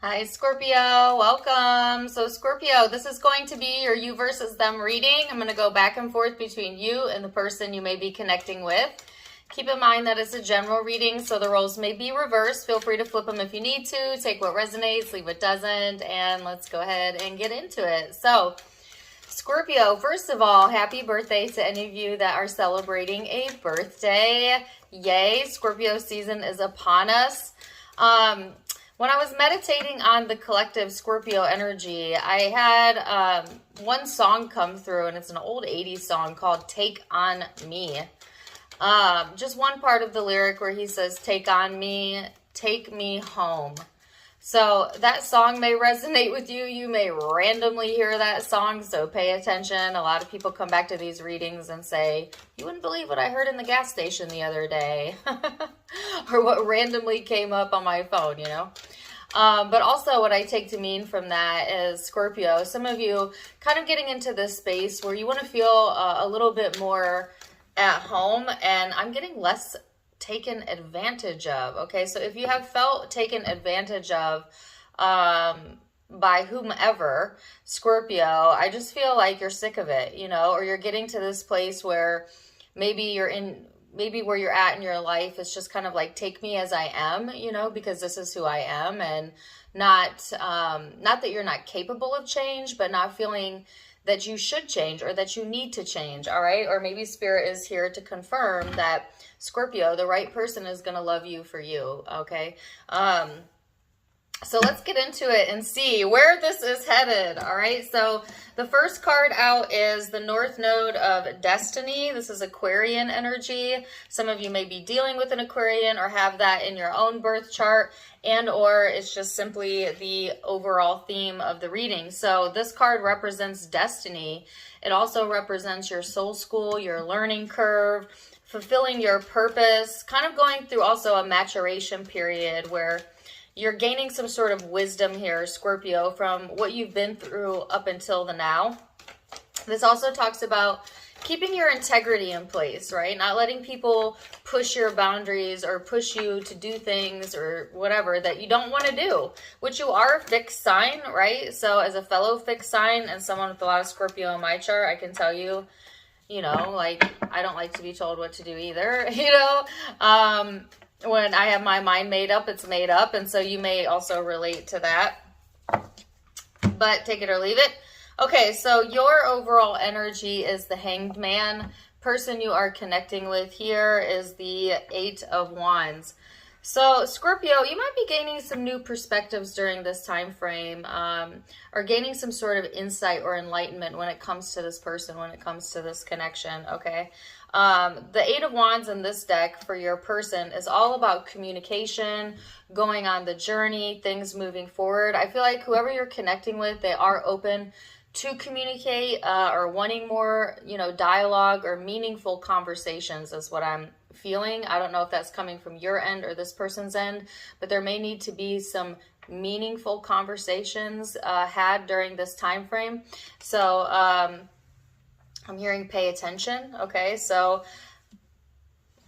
Hi, Scorpio. Welcome. So, Scorpio, this is going to be your you versus them reading. I'm going to go back and forth between you and the person you may be connecting with. Keep in mind that it's a general reading, so the roles may be reversed. Feel free to flip them if you need to. Take what resonates, leave what doesn't, and let's go ahead and get into it. So, Scorpio, first of all, happy birthday to any of you that are celebrating a birthday. Yay, Scorpio season is upon us. When I was meditating on the collective Scorpio energy, I had one song come through, and it's an old 80s song called Take On Me. Just one part of the lyric where he says, take on me, take me home. So that song may resonate with you. You may randomly hear that song, so pay attention. A lot of people come back to these readings and say, you wouldn't believe what I heard in the gas station the other day. Or what randomly came up on my phone, you know. But also what I take to mean from that is, Scorpio, some of you kind of getting into this space where you want to feel a little bit more at home, and I'm getting less taken advantage of. Okay, so if you have felt taken advantage of by whomever, Scorpio, I just feel like you're sick of it, you know, or you're getting to this place where maybe where you're at in your life is just kind of like, take me as I am, you know, because this is who I am, and not that you're not capable of change, but not feeling that you should change or that you need to change, all right? Or maybe Spirit is here to confirm that, Scorpio, the right person is going to love you for you, okay? So let's get into it and see where this is headed, all right? So the first card out is the North Node of Destiny. This is Aquarian energy. Some of you may be dealing with an Aquarian or have that in your own birth chart, and or it's just simply the overall theme of the reading. So this card represents destiny. It also represents your soul school, your learning curve, fulfilling your purpose, kind of going through also a maturation period where you're gaining some sort of wisdom here, Scorpio, from what you've been through up until the now. This also talks about keeping your integrity in place, right? Not letting people push your boundaries or push you to do things or whatever that you don't want to do, which you are a fixed sign, right? So as a fellow fixed sign and someone with a lot of Scorpio in my chart, I can tell you, you know, like, I don't like to be told what to do either, you know? When I have my mind made up, it's made up. And so you may also relate to that. But take it or leave it. Okay, so your overall energy is the Hanged Man. Person you are connecting with here is the Eight of Wands. So Scorpio, you might be gaining some new perspectives during this time frame, or gaining some sort of insight or enlightenment when it comes to this person, when it comes to this connection, okay? The Eight of Wands in this deck for your person is all about communication, going on the journey, things moving forward. I feel like whoever you're connecting with, they are open to communicate or wanting more, you know, dialogue or meaningful conversations is what I'm feeling. I don't know if that's coming from your end or this person's end, but there may need to be some meaningful conversations had during this time frame. So I'm hearing pay attention. Okay, so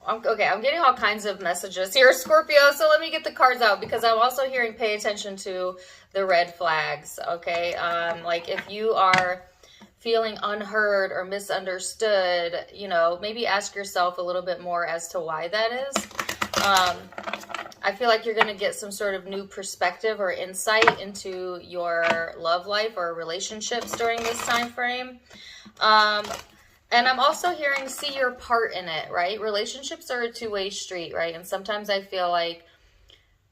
I'm getting all kinds of messages here, Scorpio. So let me get the cards out, because I'm also hearing pay attention to the red flags. Okay, like if you are feeling unheard or misunderstood, you know, maybe ask yourself a little bit more as to why that is. I feel like you're going to get some sort of new perspective or insight into your love life or relationships during this time frame. And I'm also hearing see your part in it, right? Relationships are a two-way street, right? And sometimes I feel like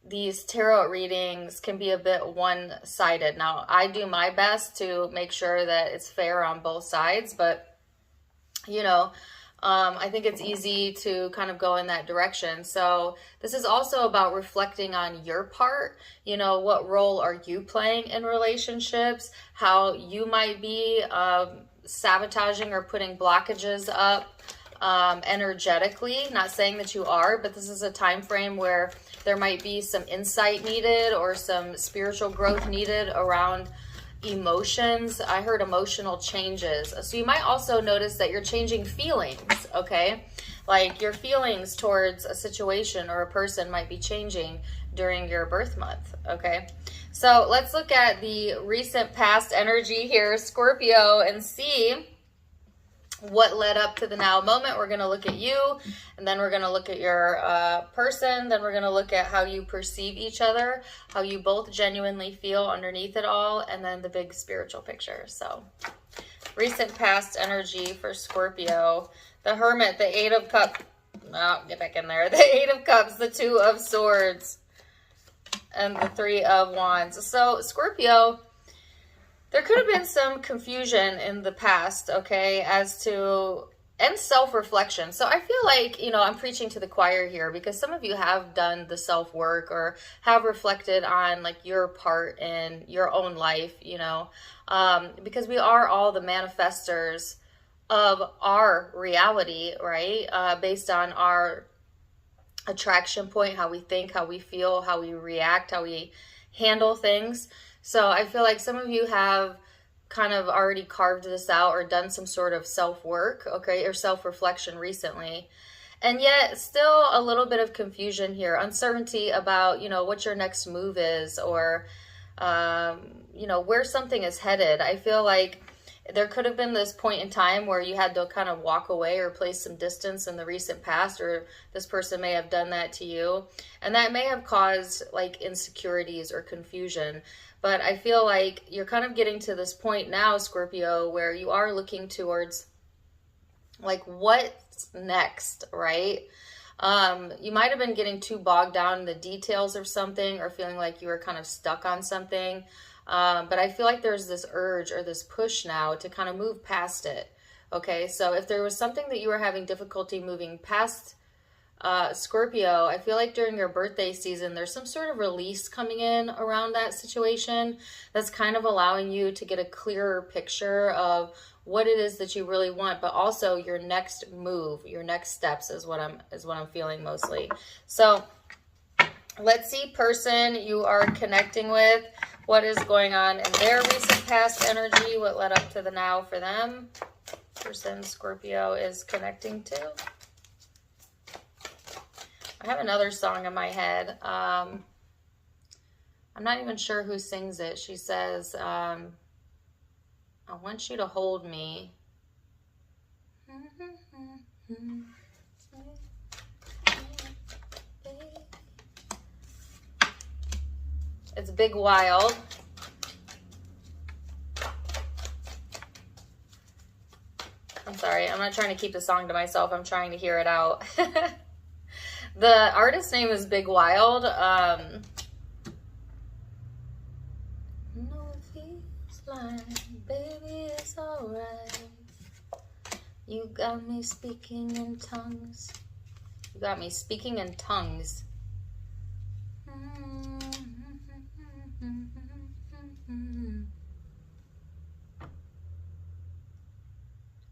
these tarot readings can be a bit one-sided. Now, I do my best to make sure that it's fair on both sides, but, you know, I think it's easy to kind of go in that direction. So this is also about reflecting on your part. You know, what role are you playing in relationships? How you might be sabotaging or putting blockages up energetically. Not saying that you are, but this is a time frame where there might be some insight needed or some spiritual growth needed around emotions. I heard emotional changes. So you might also notice that you're changing feelings, okay? Like your feelings towards a situation or a person might be changing during your birth month, okay? So let's look at the recent past energy here, Scorpio, and see what led up to the now moment. We're going to look at you, and then we're going to look at your person. Then we're going to look at how you perceive each other, how you both genuinely feel underneath it all, and then the big spiritual picture. So recent past energy for Scorpio. The Hermit, the Eight of Cups. No, get back in there. The Eight of Cups, the Two of Swords, and the Three of Wands. So Scorpio, there could have been some confusion in the past, okay, as to, and self-reflection. So I feel like, you know, I'm preaching to the choir here, because some of you have done the self-work or have reflected on like your part in your own life, you know, because we are all the manifestors of our reality, right? Based on our attraction point, how we think, how we feel, how we react, how we handle things. So I feel like some of you have kind of already carved this out or done some sort of self-work, okay, or self-reflection recently. And yet still a little bit of confusion here, uncertainty about, you know, what your next move is, or, you know, where something is headed. I feel like there could have been this point in time where you had to kind of walk away or place some distance in the recent past, or this person may have done that to you. And that may have caused like insecurities or confusion. But I feel like you're kind of getting to this point now, Scorpio, where you are looking towards like what's next, right? You might have been getting too bogged down in the details of something, or feeling like you were kind of stuck on something. But I feel like there's this urge or this push now to kind of move past it. Okay, so if there was something that you were having difficulty moving past, Scorpio, I feel like during your birthday season, there's some sort of release coming in around that situation that's kind of allowing you to get a clearer picture of what it is that you really want, but also your next move, your next steps is what I'm feeling mostly. So let's see, person you are connecting with, what is going on in their recent past energy, what led up to the now for them. Person Scorpio is connecting to. I have another song in my head. I'm not even sure who sings it. She says, I want you to hold me. It's Big Wild. I'm sorry, I'm not trying to keep the song to myself. I'm trying to hear it out. The artist name is Big Wild. No, it feels like, baby, it's alright. You got me speaking in tongues. You got me speaking in tongues.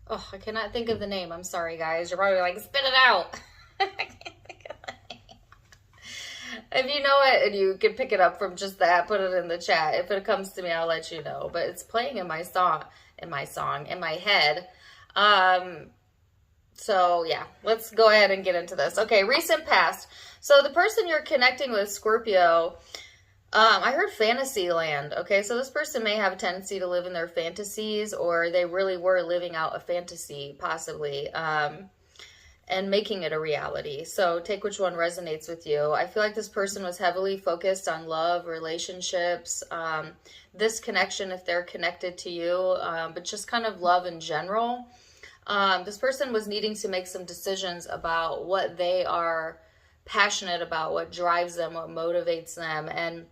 Oh, I cannot think of the name. I'm sorry, guys. You're probably like, spit it out. I can't think of the name. If you know it and you can pick it up from just that, put it in the chat. If it comes to me, I'll let you know. But it's playing in my head. So yeah, let's go ahead and get into this. Okay, recent past. So the person you're connecting with, Scorpio, I heard fantasy land. Okay, so this person may have a tendency to live in their fantasies, or they really were living out a fantasy, possibly, and making it a reality. So take which one resonates with you. I feel like this person was heavily focused on love, relationships, this connection if they're connected to you, but just kind of love in general. This person was needing to make some decisions about what they are passionate about, what drives them, what motivates them, and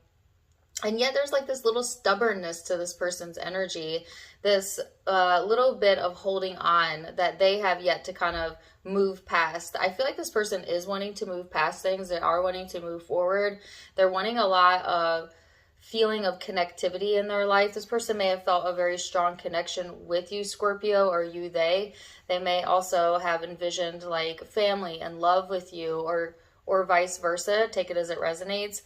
yet there's like this little stubbornness to this person's energy, this little bit of holding on that they have yet to kind of move past. I feel like this person is wanting to move past things. They are wanting to move forward. They're wanting a lot of feeling of connectivity in their life. This person may have felt a very strong connection with you, Scorpio, or you, they. They may also have envisioned like family and love with you, or vice versa. Take it as it resonates.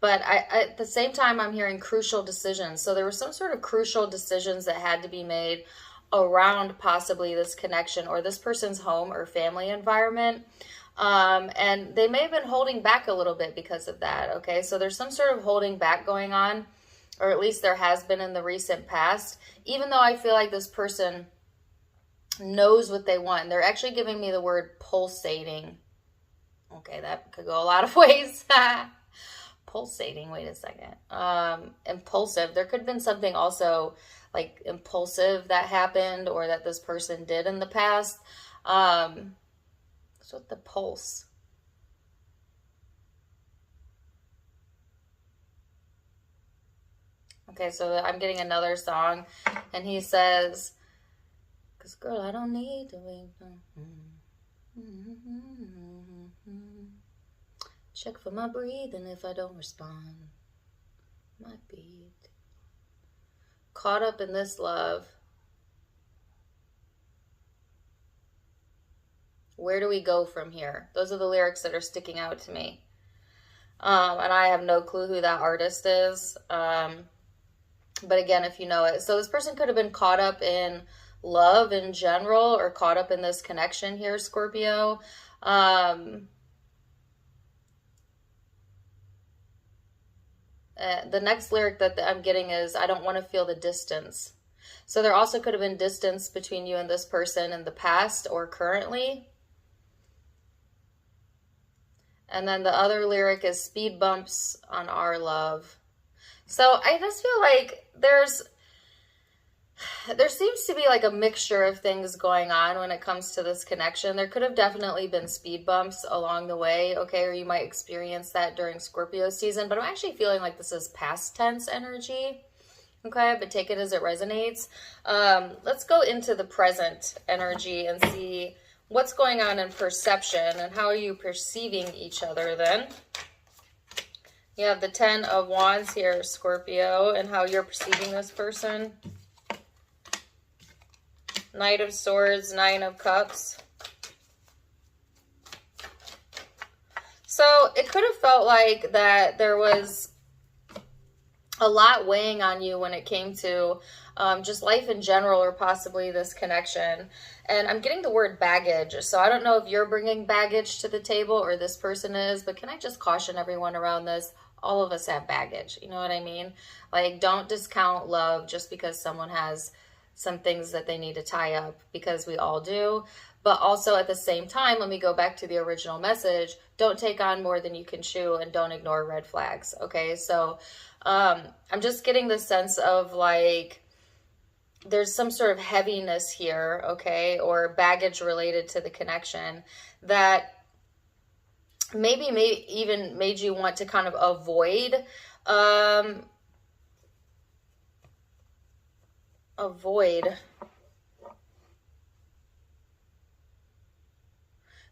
But at the same time, I'm hearing crucial decisions. So there were some sort of crucial decisions that had to be made around possibly this connection or this person's home or family environment. And they may have been holding back a little bit because of that, okay? So there's some sort of holding back going on, or at least there has been in the recent past, even though I feel like this person knows what they want. They're actually giving me the word pulsating. Okay, that could go a lot of ways. Pulsating, wait a second. Impulsive. There could have been something also like impulsive that happened or that this person did in the past. What's with the pulse? Okay, so I'm getting another song, and he says, "'Cause girl, I don't need to wait. Check for my breathing if I don't respond. Might be caught up in this love. Where do we go from here?" Those are the lyrics that are sticking out to me. And I have no clue who that artist is. But again, if you know it. So this person could have been caught up in love in general or caught up in this connection here, Scorpio. The next lyric that I'm getting is, "I don't want to feel the distance." So there also could have been distance between you and this person in the past or currently. And then the other lyric is "speed bumps on our love." So I just feel like there seems to be like a mixture of things going on when it comes to this connection. There could have definitely been speed bumps along the way, okay? Or you might experience that during Scorpio season, but I'm actually feeling like this is past tense energy, okay? But take it as it resonates. Let's go into the present energy and see what's going on in perception and how are you perceiving each other then. You have the 10 of Wands here, Scorpio, and how you're perceiving this person. Knight of Swords, 9 of Cups. So it could have felt like that there was a lot weighing on you when it came to just life in general or possibly this connection. And I'm getting the word baggage. So I don't know if you're bringing baggage to the table or this person is, but can I just caution everyone around this? All of us have baggage. You know what I mean? Like, don't discount love just because someone has some things that they need to tie up, because we all do. But also at the same time, let me go back to the original message. Don't take on more than you can chew and don't ignore red flags. Okay. So, I'm just getting the sense of like, there's some sort of heaviness here. Okay. Or baggage related to the connection that maybe even made you want to kind of avoid,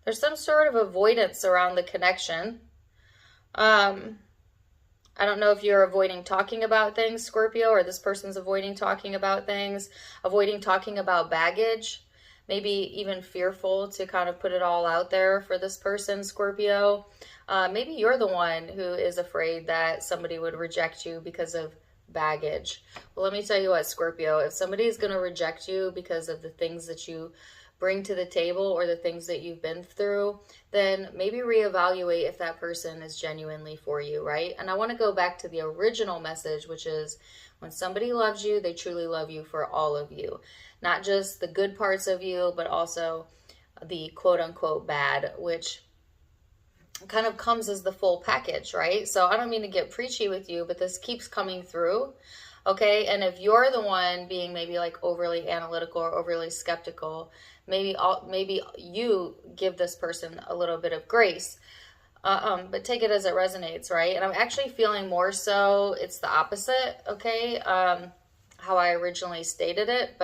there's some sort of avoidance around the connection. I don't know if you're avoiding talking about things, Scorpio, or this person's avoiding talking about things, avoiding talking about baggage, maybe even fearful to kind of put it all out there for this person, Scorpio. Maybe you're the one who is afraid that somebody would reject you because of baggage. Well, let me tell you what, Scorpio, if somebody is going to reject you because of the things that you bring to the table or the things that you've been through, then maybe reevaluate if that person is genuinely for you, right? And I want to go back to the original message, which is when somebody loves you, they truly love you for all of you. Not just the good parts of you, but also the quote unquote bad, which kind of comes as the full package, right? So I don't mean to get preachy with you, but this keeps coming through. Okay. And if you're the one being maybe like overly analytical or overly skeptical, maybe you give this person a little bit of grace, but take it as it resonates, right? And I'm actually feeling more so it's the opposite. Okay. How I originally stated it,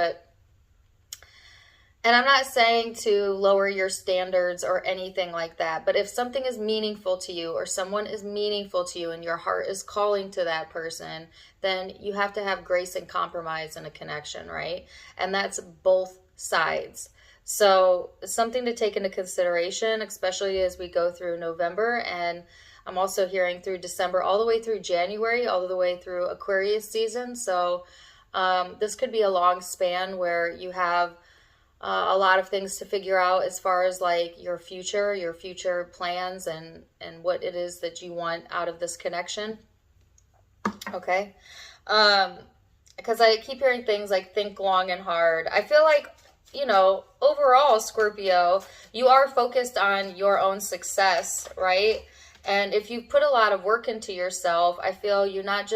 and I'm not saying to lower your standards or anything like that, but if something is meaningful to you or someone is meaningful to you and your heart is calling to that person, then you have to have grace and compromise in a connection, right? And that's both sides. So something to take into consideration, especially as we go through November. And I'm also hearing through December, all the way through January, all the way through Aquarius season. So this could be a long span where you have a lot of things to figure out as far as like your future plans, and what it is that you want out of this connection. Okay. Because I keep hearing things like think long and hard. I feel like, you know, overall, Scorpio, you are focused on your own success, right? And if you put a lot of work into yourself, I feel you don't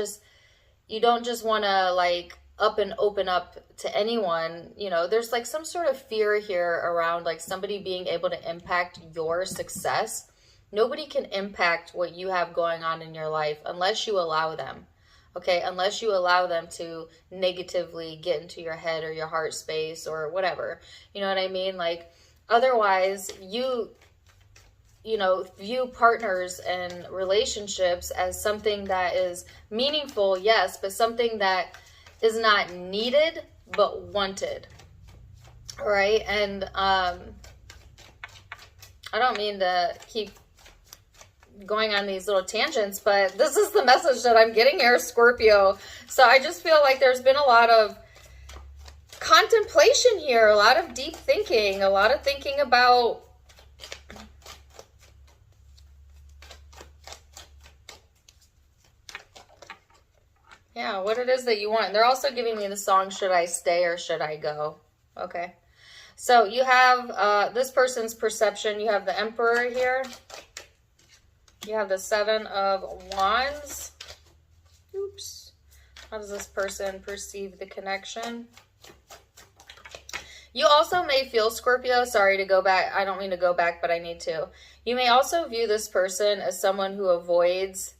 just want to like up and open up to anyone. You know, there's like some sort of fear here around like somebody being able to impact your success. Nobody can impact what you have going on in your life unless you allow them. Okay, unless you allow them to negatively get into your head or your heart space or whatever. You know what I mean? Like, otherwise, you know, view partners and relationships as something that is meaningful, yes, but something that is not needed, but wanted. All right, and I don't mean to keep going on these little tangents, but this is the message that I'm getting here, Scorpio. So I just feel like there's been a lot of contemplation here, a lot of deep thinking, a lot of thinking about what it is that you want. And they're also giving me the song, Should I Stay or Should I Go? Okay. So you have this person's perception. You have the Emperor here. You have the Seven of Wands. Oops. How does this person perceive the connection? You also may feel, Scorpio, sorry to go back. I don't mean to go back, but I need to. You may also view this person as someone who avoids.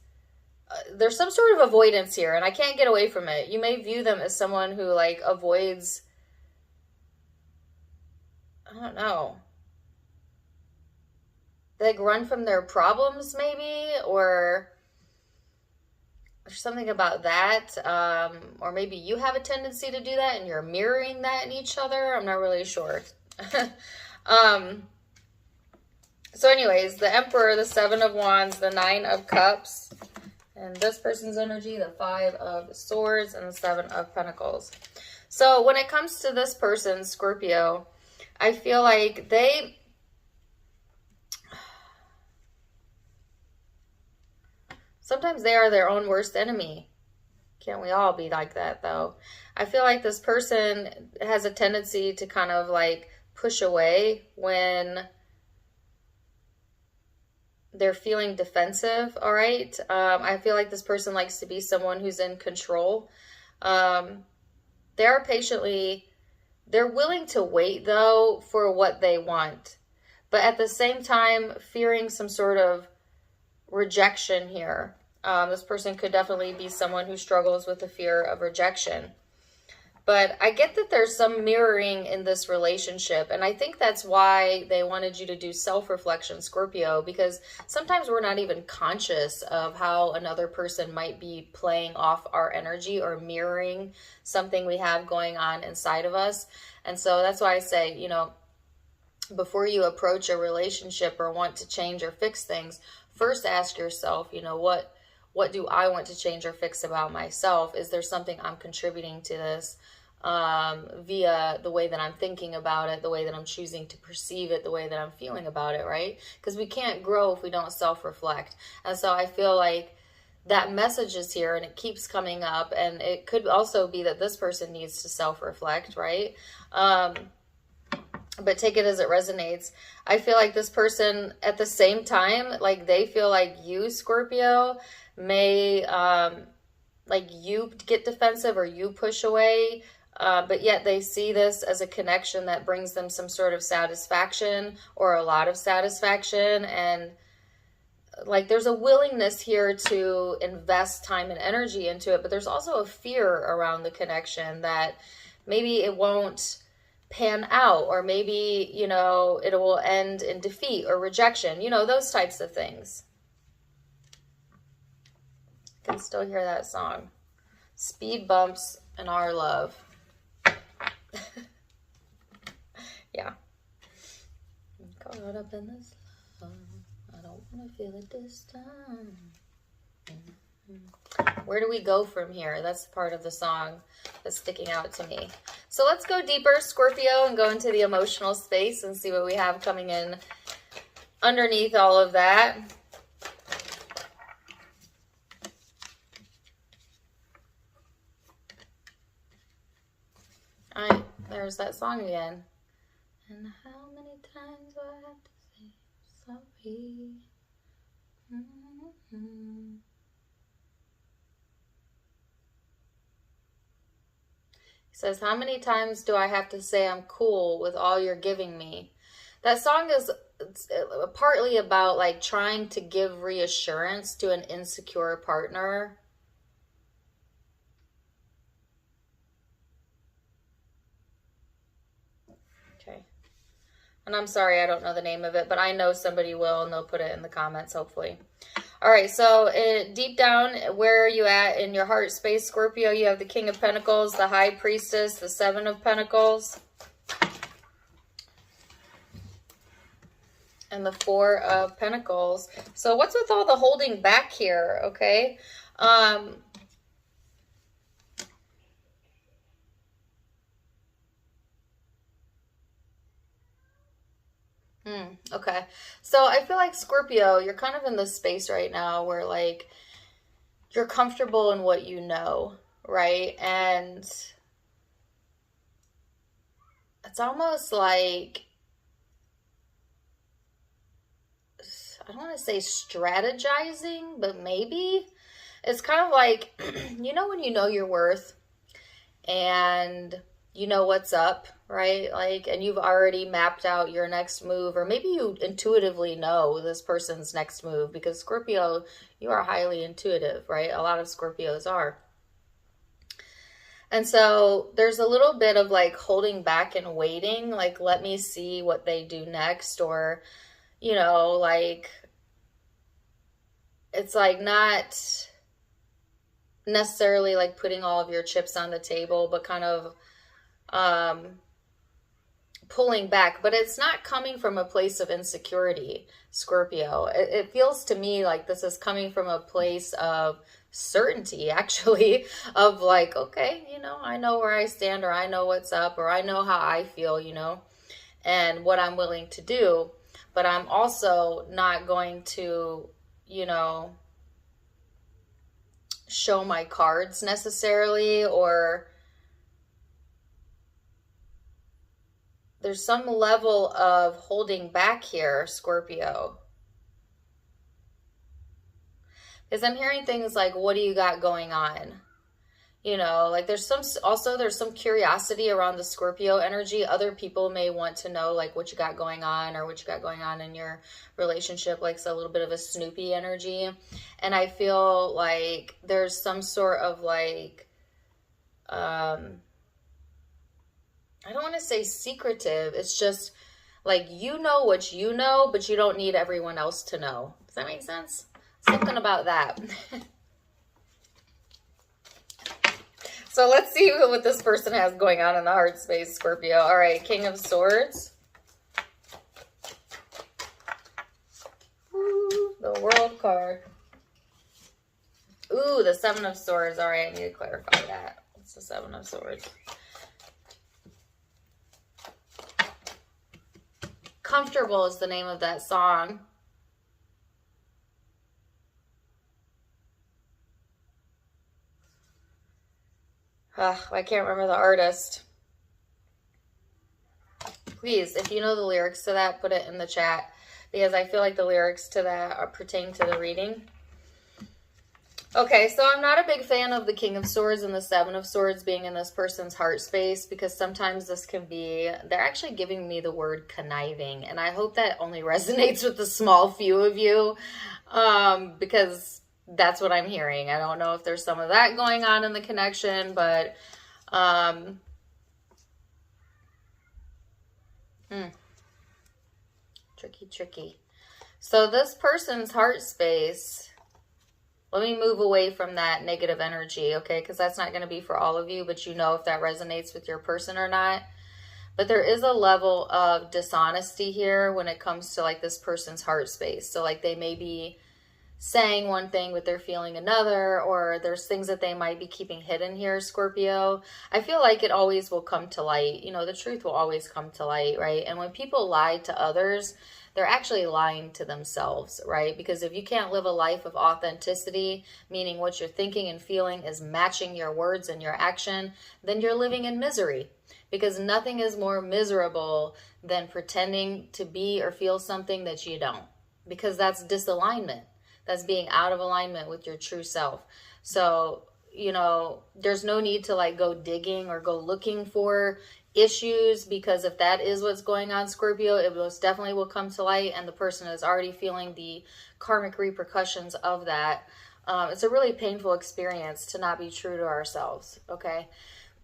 There's some sort of avoidance here, and I can't get away from it. You may view them as someone who, like, avoids, I don't know, they, like, run from their problems, maybe, or there's something about that, or maybe you have a tendency to do that, and you're mirroring that in each other. I'm not really sure. So anyways, the Emperor, the Seven of Wands, the Nine of Cups, and this person's energy, the Five of Swords, and the Seven of Pentacles. So when it comes to this person, Scorpio, I feel like sometimes they are their own worst enemy. Can't we all be like that, though? I feel like this person has a tendency to kind of like push away when they're feeling defensive, all right? I feel like this person likes to be someone who's in control. They're willing to wait, though, for what they want. But at the same time, fearing some sort of rejection here. This person could definitely be someone who struggles with the fear of rejection. But I get that there's some mirroring in this relationship. And I think that's why they wanted you to do self-reflection, Scorpio, because sometimes we're not even conscious of how another person might be playing off our energy or mirroring something we have going on inside of us. And so that's why I say, you know, before you approach a relationship or want to change or fix things, first ask yourself, you know, what do I want to change or fix about myself? Is there something I'm contributing to this via the way that I'm thinking about it, the way that I'm choosing to perceive it, the way that I'm feeling about it, right? Because we can't grow if we don't self-reflect. And so I feel like that message is here and it keeps coming up. And it could also be that this person needs to self-reflect, right? But take it as it resonates. I feel like this person at the same time, like they feel like you, Scorpio, may like you get defensive or you push away, but yet they see this as a connection that brings them some sort of satisfaction or a lot of satisfaction. And like there's a willingness here to invest time and energy into it, but there's also a fear around the connection that maybe it won't pan out, or maybe, you know, it will end in defeat or rejection, you know, those types of things. I can still hear that song. Speed bumps in our love. Yeah. I'm caught up in this love. I don't want to feel it this time. Where do we go from here? That's the part of the song that's sticking out to me. So let's go deeper, Scorpio, and go into the emotional space and see what we have coming in underneath all of that. All right, there's that song again. And how many times do I have to say sorry? He says, how many times do I have to say I'm cool with all you're giving me? That song is partly about like trying to give reassurance to an insecure partner. Okay. And I'm sorry, I don't know the name of it, but I know somebody will, and they'll put it in the comments, hopefully. All right, so deep down, where are you at in your heart space, Scorpio? You have the King of Pentacles, the High Priestess, the Seven of Pentacles, and the Four of Pentacles. So what's with all the holding back here, okay? Okay. So I feel like Scorpio, you're kind of in this space right now where like you're comfortable in what you know, right? And it's almost like, I don't want to say strategizing, but maybe it's kind of like, you know, when you know your worth and you know what's up, right? Like, and you've already mapped out your next move, or maybe you intuitively know this person's next move, because Scorpio, you are highly intuitive, right? A lot of Scorpios are. And so there's a little bit of like holding back and waiting, like, let me see what they do next, or, you know, like, it's like not necessarily like putting all of your chips on the table, but kind of pulling back. But it's not coming from a place of insecurity, Scorpio. It feels to me like this is coming from a place of certainty, actually, of like, okay, you know, I know where I stand, or I know what's up, or I know how I feel, you know, and what I'm willing to do. But I'm also not going to, you know, show my cards necessarily, or there's some level of holding back here, Scorpio. Because I'm hearing things like, what do you got going on? You know, like there's some curiosity around the Scorpio energy. Other people may want to know like what you got going on, or what you got going on in your relationship, like it's a little bit of a Snoopy energy. And I feel like there's some sort of like, I don't want to say secretive. It's just like, you know what you know, but you don't need everyone else to know. Does that make sense? Something about that. So let's see what this person has going on in the heart space, Scorpio. All right, King of Swords. Ooh, the World card. Ooh, the Seven of Swords. All right, I need to clarify that. It's the Seven of Swords. Comfortable is the name of that song. I can't remember the artist. Please, if you know the lyrics to that, put it in the chat, because I feel like the lyrics to that are pertain to the reading. Okay, so I'm not a big fan of the King of Swords and the Seven of Swords being in this person's heart space, because sometimes this can be, they're actually giving me the word conniving, and I hope that only resonates with the small few of you, because that's what I'm hearing. I don't know if there's some of that going on in the connection, but tricky. So this person's heart space, let me move away from that negative energy, okay? Because that's not going to be for all of you, but you know if that resonates with your person or not. But there is a level of dishonesty here when it comes to like this person's heart space. So like they may be saying one thing but they're feeling another, or there's things that they might be keeping hidden here, Scorpio. I feel like it always will come to light. You know, the truth will always come to light, right? And when people lie to others, they're actually lying to themselves, right? Because if you can't live a life of authenticity, meaning what you're thinking and feeling is matching your words and your action, then you're living in misery. Because nothing is more miserable than pretending to be or feel something that you don't. Because that's disalignment. That's being out of alignment with your true self. So, you know, there's no need to like go digging or go looking for issues, because if that is what's going on, Scorpio, it most definitely will come to light, and the person is already feeling the karmic repercussions of that. It's a really painful experience to not be true to ourselves, okay?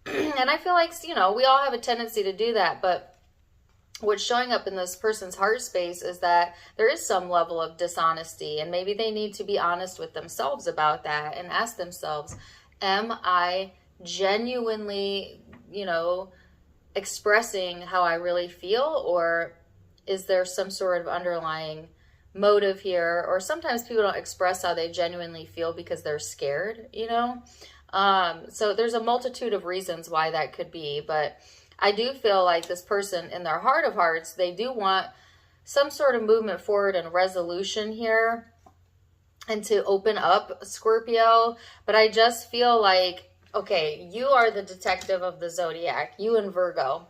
And I feel like, you know, we all have a tendency to do that, but what's showing up in this person's heart space is that there is some level of dishonesty, and maybe they need to be honest with themselves about that and ask themselves, am I genuinely, you know, expressing how I really feel, or is there some sort of underlying motive here? Or sometimes people don't express how they genuinely feel because they're scared, you know? So there's a multitude of reasons why that could be, but I do feel like this person, in their heart of hearts, they do want some sort of movement forward and resolution here and to open up, Scorpio. But I just feel like, okay, you are the detective of the zodiac, you and Virgo.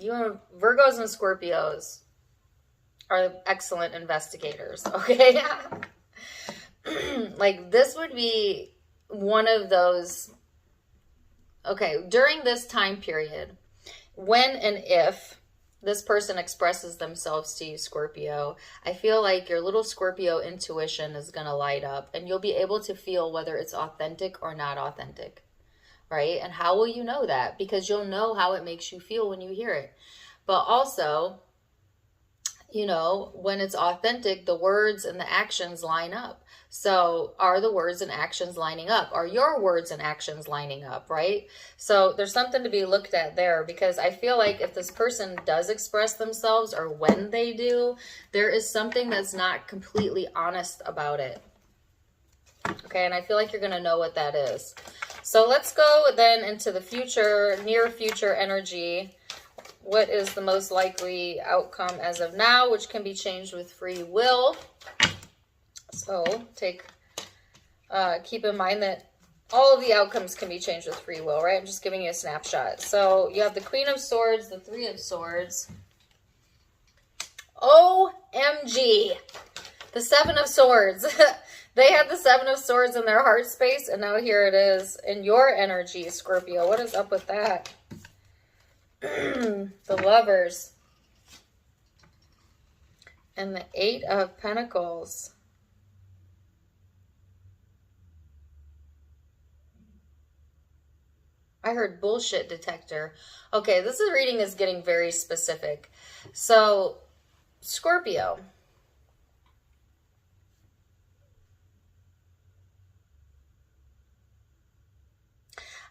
You and Virgos and Scorpios are excellent investigators, okay? Like, this would be one of those, okay, during this time period, when and if this person expresses themselves to you, Scorpio, I feel like your little Scorpio intuition is going to light up, and you'll be able to feel whether it's authentic or not authentic, right? And how will you know that? Because you'll know how it makes you feel when you hear it. But also, you know, when it's authentic, the words and the actions line up. So are the words and actions lining up? Are your words and actions lining up, right? So there's something to be looked at there, because I feel like if this person does express themselves, or when they do, there is something that's not completely honest about it. Okay, and I feel like you're going to know what that is. So let's go then into the future, near future energy. What is the most likely outcome as of now, which can be changed with free will? So keep in mind that all of the outcomes can be changed with free will, right? I'm just giving you a snapshot. So you have the Queen of Swords, the Three of Swords. OMG, the Seven of Swords. They had the Seven of Swords in their heart space, and now here it is in your energy, Scorpio. What is up with that? The Lovers. And the Eight of Pentacles. I heard bullshit detector. Okay, this reading is getting very specific. So, Scorpio.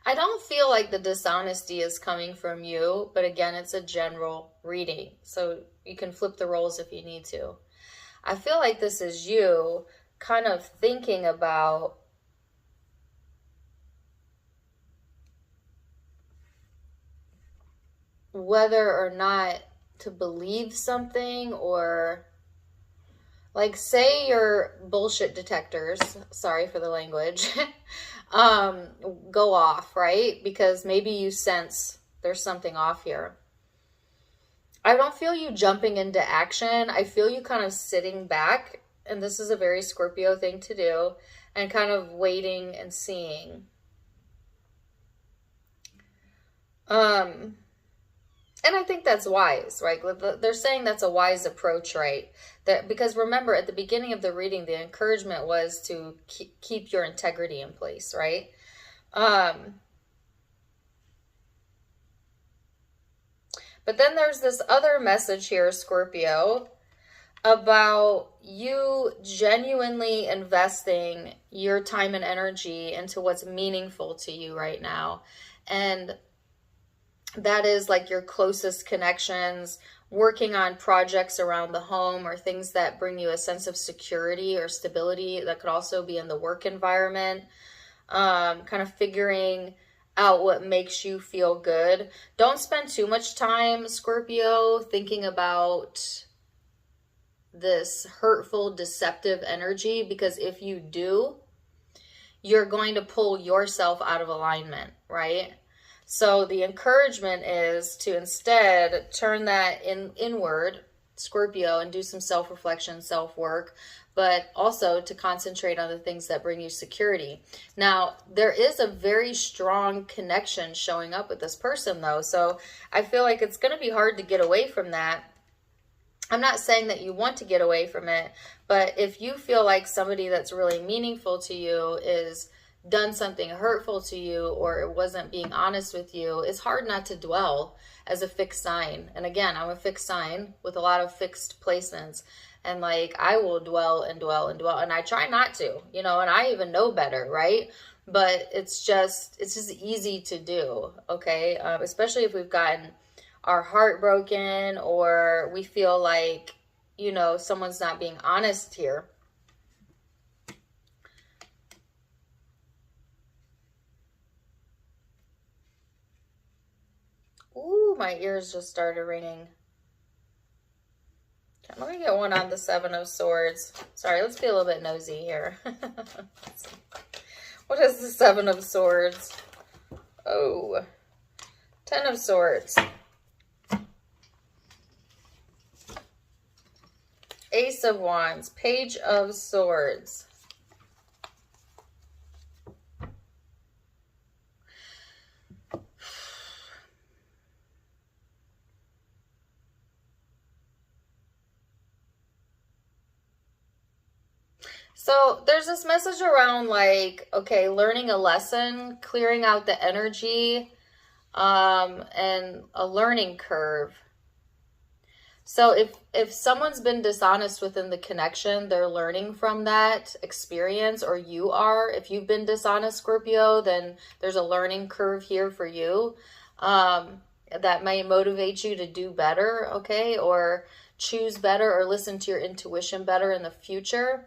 I don't feel like the dishonesty is coming from you, but again, it's a general reading, so you can flip the roles if you need to. I feel like this is you kind of thinking about whether or not to believe something, or like, say your bullshit detectors, sorry for the language, go off, right? Because maybe you sense there's something off here. I don't feel you jumping into action. I feel you kind of sitting back, and this is a very Scorpio thing to do, and kind of waiting and seeing. And I think that's wise, right? They're saying that's a wise approach, right? That, because remember, at the beginning of the reading, the encouragement was to keep your integrity in place, right? But then there's this other message here, Scorpio, about you genuinely investing your time and energy into what's meaningful to you right now. And that is like your closest connections, working on projects around the home or things that bring you a sense of security or stability. That could also be in the work environment. Kind of figuring out what makes you feel good. Don't spend too much time, Scorpio, thinking about this hurtful, deceptive energy, because if you do, you're going to pull yourself out of alignment, right? So the encouragement is to instead turn that inward, Scorpio, and do some self-reflection, self-work, but also to concentrate on the things that bring you security. Now, there is a very strong connection showing up with this person, though, so I feel like it's going to be hard to get away from that. I'm not saying that you want to get away from it, but if you feel like somebody that's really meaningful to you is done something hurtful to you, or it wasn't being honest with you, it's hard not to dwell as a fixed sign. And again, I'm a fixed sign with a lot of fixed placements. And like, I will dwell and dwell and dwell. And I try not to, you know, and I even know better, right? But it's just easy to do, okay? Especially if we've gotten our heart broken, or we feel like, you know, someone's not being honest here. Ooh, my ears just started ringing. Okay, let me get one on the Seven of Swords. Sorry, let's be a little bit nosy here. What is the Seven of Swords? Oh, Ten of Swords. Ace of Wands, Page of Swords. So there's this message around like, okay, learning a lesson, clearing out the energy, and a learning curve. So if someone's been dishonest within the connection, they're learning from that experience, or you are. If you've been dishonest, Scorpio, then there's a learning curve here for you that might motivate you to do better, okay, or choose better, or listen to your intuition better in the future.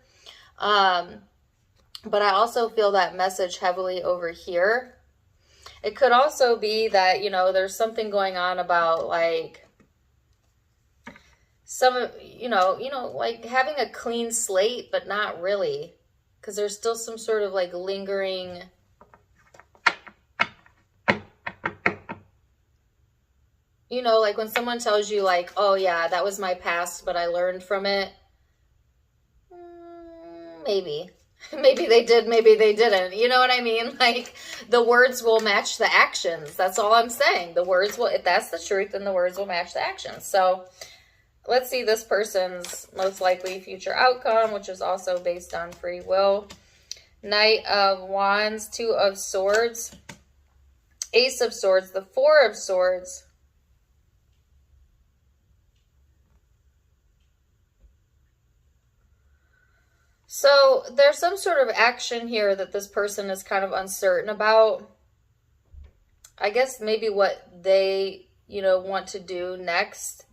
But I also feel that message heavily over here. It could also be that, you know, there's something going on about like some, you know, like having a clean slate, but not really, because there's still some sort of like lingering, you know, like when someone tells you like, oh yeah, that was my past, but I learned from it. Maybe. Maybe they did, maybe they didn't. You know what I mean? Like, the words will match the actions. That's all I'm saying. The words will, if that's the truth, then the words will match the actions. So, let's see this person's most likely future outcome, which is also based on free will. Knight of Wands, Two of Swords, Ace of Swords, the Four of Swords. So there's some sort of action here that this person is kind of uncertain about. I guess maybe what they, you know, want to do next.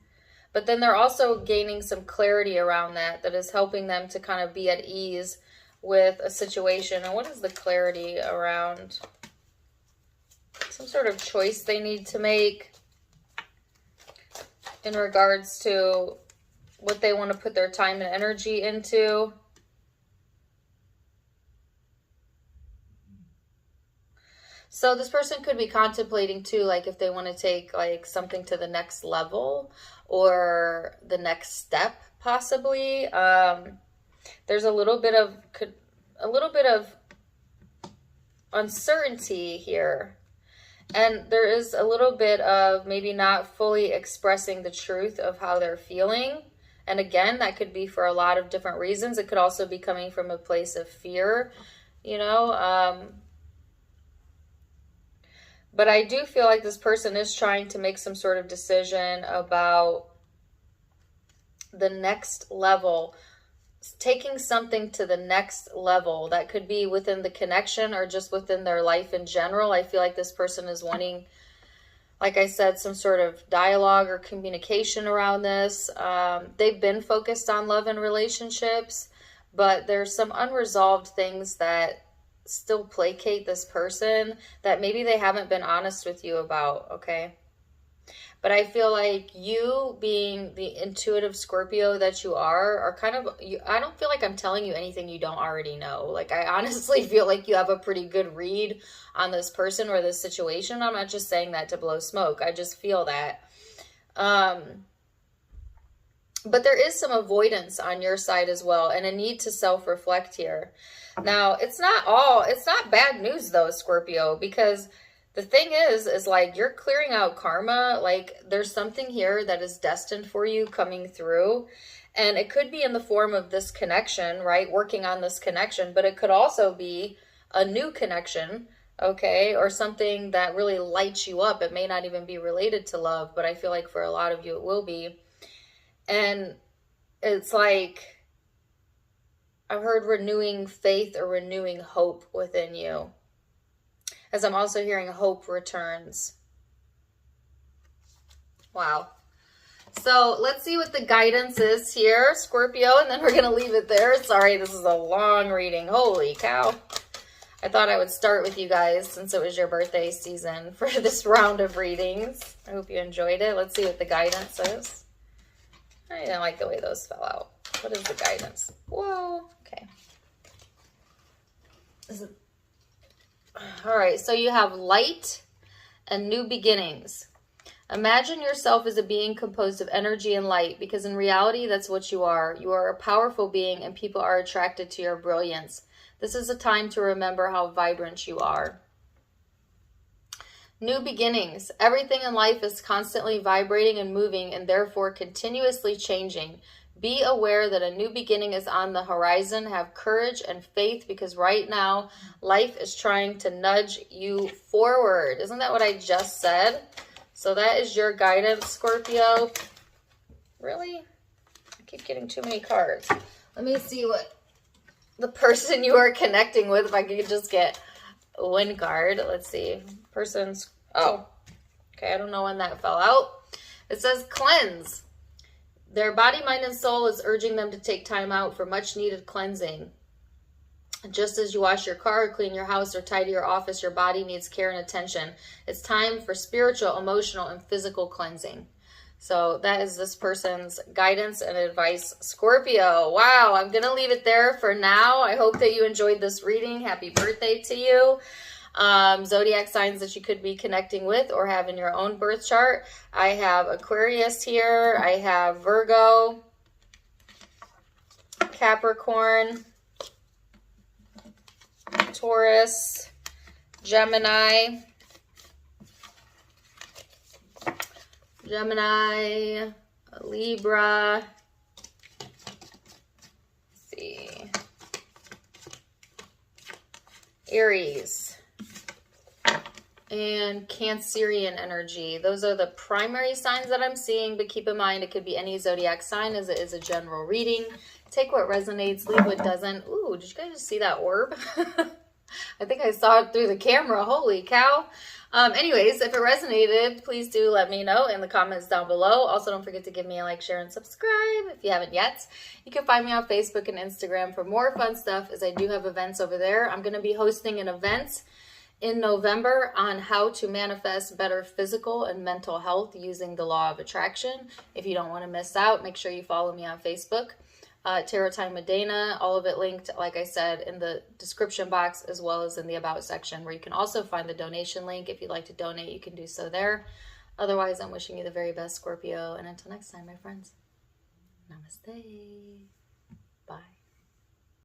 But then they're also gaining some clarity around that is helping them to kind of be at ease with a situation. And what is the clarity around? Some sort of choice they need to make in regards to what they want to put their time and energy into. So this person could be contemplating too, like if they want to take like something to the next level or the next step, possibly. There's a little bit of uncertainty here, and there is a little bit of maybe not fully expressing the truth of how they're feeling. And again, that could be for a lot of different reasons. It could also be coming from a place of fear, you know. But I do feel like this person is trying to make some sort of decision about the next level, taking something to the next level. That could be within the connection or just within their life in general. I feel like this person is wanting like I said, some sort of dialogue or communication around this. They've been focused on love and relationships, but there's some unresolved things that still placate this person that maybe they haven't been honest with you about, okay? But I feel like you, being the intuitive Scorpio that you are kind of, I don't feel like I'm telling you anything you don't already know. Like, I honestly feel like you have a pretty good read on this person or this situation. I'm not just saying that to blow smoke. I just feel that. But there is some avoidance on your side as well, and a need to self-reflect here. Now, it's not bad news though, Scorpio, because the thing is like, you're clearing out karma. Like, there's something here that is destined for you coming through. And it could be in the form of this connection, right? Working on this connection, but it could also be a new connection, okay? Or something that really lights you up. It may not even be related to love, but I feel like for a lot of you, it will be. And it's like, I've heard renewing faith or renewing hope within you. As I'm also hearing hope returns. Wow. So let's see what the guidance is here, Scorpio, and then we're going to leave it there. Sorry, this is a long reading. Holy cow. I thought I would start with you guys since it was your birthday season for this round of readings. I hope you enjoyed it. Let's see what the guidance is. I didn't like the way those fell out. What is the guidance? Whoa. Okay. All right. So you have light and new beginnings. Imagine yourself as a being composed of energy and light, because in reality, that's what you are. You are a powerful being and people are attracted to your brilliance. This is a time to remember how vibrant you are. New beginnings. Everything in life is constantly vibrating and moving and therefore continuously changing. Be aware that a new beginning is on the horizon. Have courage and faith, because right now life is trying to nudge you forward. Isn't that what I just said? So that is your guidance, Scorpio. Really? I keep getting too many cards. Let me see what the person you are connecting with, if I could just get one card. Let's see. Person's, oh, okay, I don't know when that fell out. It says cleanse. Their body, mind, and soul is urging them to take time out for much needed cleansing. Just as you wash your car, clean your house, or tidy your office, your body needs care and attention. It's time for spiritual, emotional, and physical cleansing. So that is this person's guidance and advice, Scorpio. Wow, I'm going to leave it there for now. I hope that you enjoyed this reading. Happy birthday to you. Zodiac signs that you could be connecting with or have in your own birth chart. I have Aquarius here. I have Virgo, Capricorn, Taurus, Gemini, Libra, let's see, Aries, and Cancerian energy. Those are the primary signs that I'm seeing, but keep in mind it could be any zodiac sign, as it is a general reading. Take what resonates, leave what doesn't. Ooh, did you guys just see that orb? I think I saw it through the camera. Holy cow. Anyways, if it resonated, please do let me know in the comments down below. Also, don't forget to give me a like, share, and subscribe if you haven't yet. You can find me on Facebook and Instagram for more fun stuff, as I do have events over there. I'm going to be hosting an event in November on how to manifest better physical and mental health using the law of attraction. If you don't want to miss out, make sure you follow me on Facebook. Tarot Time with Dana, all of it linked, like I said, in the description box, as well as in the About section, where you can also find the donation link. If you'd like to donate, you can do so there. Otherwise, I'm wishing you the very best, Scorpio. And until next time, my friends, namaste. Bye.